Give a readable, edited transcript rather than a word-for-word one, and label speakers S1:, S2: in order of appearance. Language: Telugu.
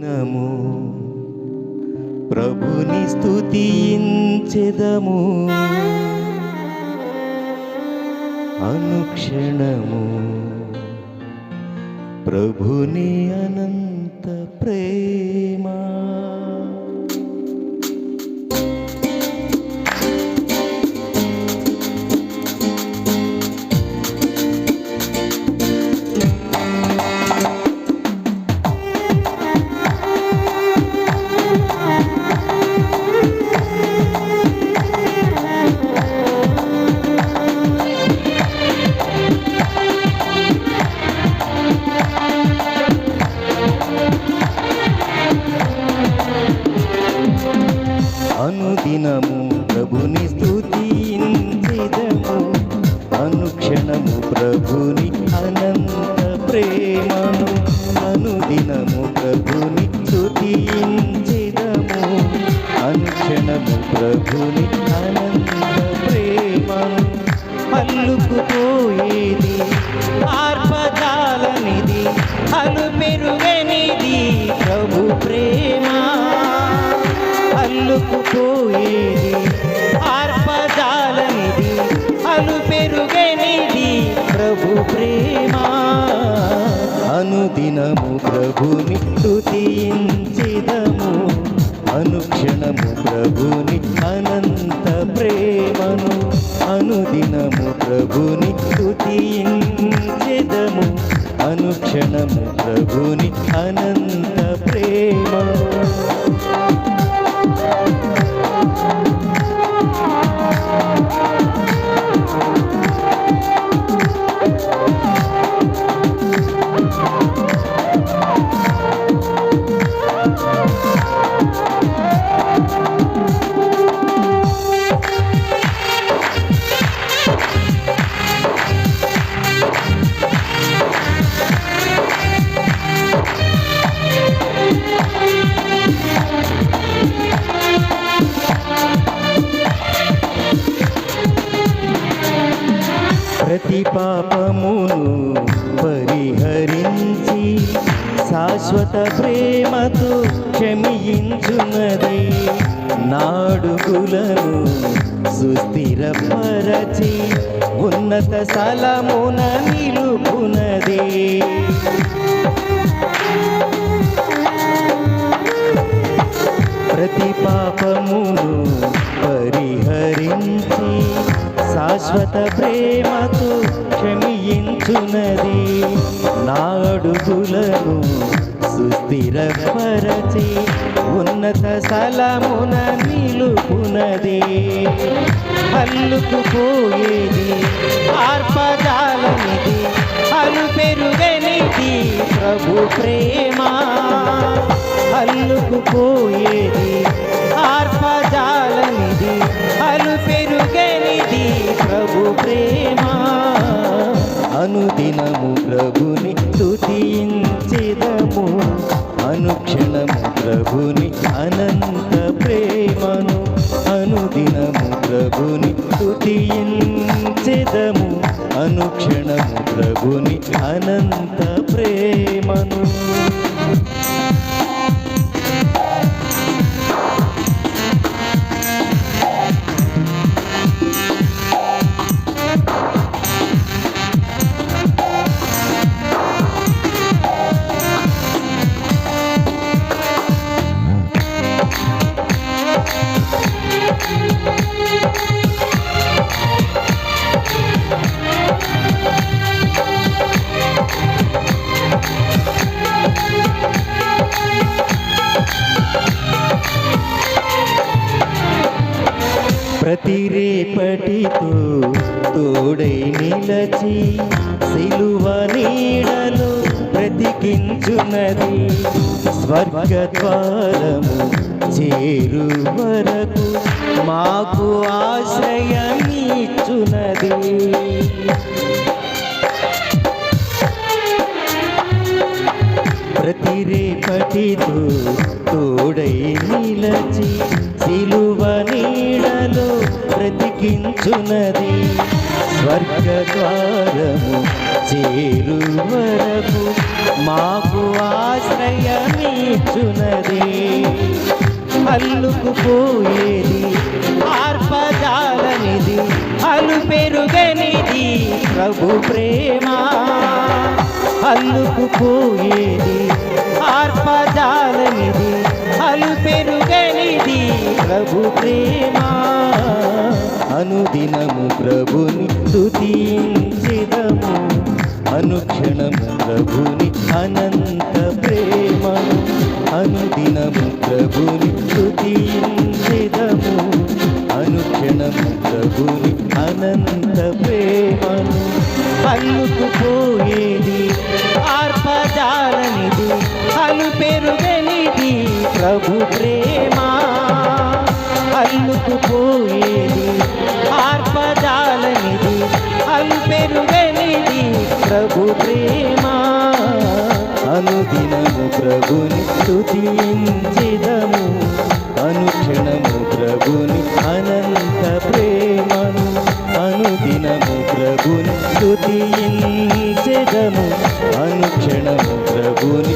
S1: నమో ప్రభుని స్తుతించెదము అనుక్షణము ప్రభుని అనంత ప్రేమ. అనుదినము ప్రభుని స్తుతించెదము అనుక్షణము ప్రభుని అనంత ప్రేమను. అనుదినము ప్రభుని స్తుతించెదము అనుక్షణము ప్రభుని అనంత ప్రేమను. అల్లుకుపోయేది ఆర్పజాలనిది అలు పెరుగనిది ప్రభు ప్రేమ. అల్లుకుపోయేది ఆర్పజాలనిది అలు పెరుగనిది ప్రభు ప్రేమ. అనుదినము ప్రభుని స్తుతించెదము అనుక్షణము ప్రభుని అనంత ప్రేమను. అనుదినము ప్రభుని స్తుతించెదము అనుక్షణము ప్రభుని అనంత ప్రేమను. ప్రతి పాపమును పరిహరించి శాశ్వత ప్రేమతో క్షమించున్నది. నాడుగులను సుస్థిరపరచి ఉన్నత స్థలమున నిలుపునది. ప్రతి పాపమును పరిహరించి శాశ్వత ప్రేమతో క్షమించున్నది. నాడుగులను సుస్థిరపరచి ఉన్నత స్థలమున నిలుపునది. అల్లుకుపోయేది ఆర్పజాలనిది అలు పెరుగనిది ప్రభు ప్రేమ. అల్లుకుపోయేది ఆర్పజాలనిది అలు పెరుగనిది ప్రభు ప్రేమ. అనుదినము ప్రభుని స్తుతించెదము అనుక్షణము ప్రభుని అనంత ప్రేమను. అనుదినము ప్రభుని స్తుతించెదము అనుక్షణము ప్రభుని అనంత ప్రేమను. ప్రతి రేపటితో తోడై నిలచి సిలువ నీడలో బ్రతికించున్నది. స్వర్గద్వారము చేరు వరకు మాకు ఆశ్రయమిచ్చున్నది. ప్రతి రేపటితో తోడై నిలచి సిలువ నీడలో బ్రతికించున్నది. స్వర్గద్వారము చేరు వరకు మాకు ఆశ్రయమిచ్చునదే. అల్లుకుపోయేది ఆర్పజాలనిది, అలు పెరుగనిది ప్రభు ప్రేమ. అల్లుకుపోయేది ఆర్పజాలనిది, అలు పెరుగనిది ప్రభు ప్రేమ. అనుదినము ప్రభుని స్తుతించెదము, అనుక్షణము ప్రభుని అనంత ప్రేమను. అనుదినము ప్రభుని స్తుతించెదము, అనుక్షణము ప్రభుని అనంత ప్రేమను. అల్లుకుపోయేది ఆర్పజాలనిది, అలు పెరుగనిది ప్రభు ప్రేమ. అల్లుకుపోయేది ఆర్పజాలనిది, అలు పెరుగనిది ప్రభు ప్రేమ. అనుదినము ప్రభుని స్తుతించెదము, అనుక్షణము ప్రభుని అనంత ప్రేమను. అనుదినము ప్రభుని స్తుతించెదము, అనుక్షణము ప్రభుని